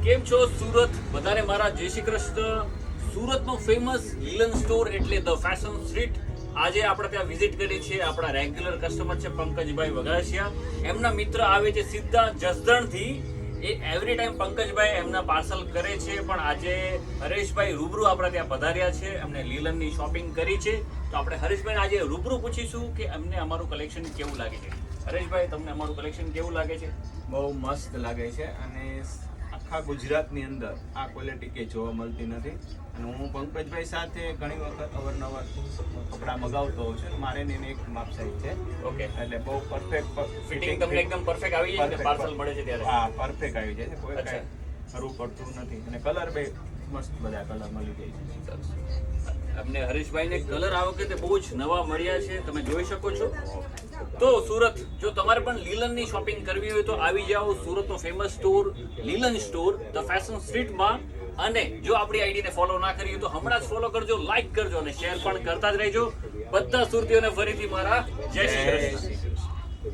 કેમ છો સુરત? બધાને મારા જય શ્રી કૃષ્ણ. સુરતનો ફેમસ લીલન સ્ટોર એટલે ધ ફેશન સ્ટ્રીટ. આજે આપણે ત્યાં વિઝિટ કરી છે. આપણા રેગ્યુલર કસ્ટમર છે પંકજભાઈ વઘાસિયા. એમના મિત્ર આવે છે સીધા જસદણથી. એ એવરી ટાઈમ પંકજભાઈ એમના પાર્સલ કરે છે, પણ આજે હરેશભાઈ રૂબરૂ આપણા ત્યાં પધાર્યા છે. એમને લીલનની શોપિંગ કરી છે, તો આપણે હરેશભાઈને આજે રૂબરૂ પૂછીશું કે એમને અમારું કલેક્શન કેવું લાગે છે. હરેશભાઈ, તમને અમારું કલેક્શન કેવું લાગે છે? બહુ મસ્ત લાગે છે અને આખા ગુજરાતની અંદર આ ક્વોલિટી કે જોવા મળતી નથી. અને હું પંકજભાઈ સાથે ઘણી વખત અવારનવાર કપડાં મગાવતો હોઉં છું. મારે ને એને એક માપ સાઈઝ છે. ઓકે, એટલે બહુ પરફેક્ટ ફિટિંગ તમને એકદમ પરફેક્ટ આવી જાય ને પાર્સલ મળે છે ત્યારે? હા, પરફેક્ટ આવી જાય છે. કોઈ અચ્છા. કાંઈ ખરું પડતું નથી અને કલર બે મસ્ત બધા કલર મળી જાય છે. અમને હરીશભાઈને કલર આ વખતે બહુ જ નવા મળ્યા છે, તમે જોઈ શકો છો. તો સુરત, જો તમારે પણ લીલનની શોપિંગ કરવી હોય તો આવી જાઓ સુરતનો famous store Leelan store the fashion સ્ટ્રીટમાં. અને જો આપણી આઈડીને ફોલો ના કરી હોય તો હમણાં જ ફોલો કરજો, લાઈક કરજો અને શેર પણ કરતા જ રહેજો. બધા સુરતીઓને ફરીથી મારા જય શ્રી કૃષ્ણ.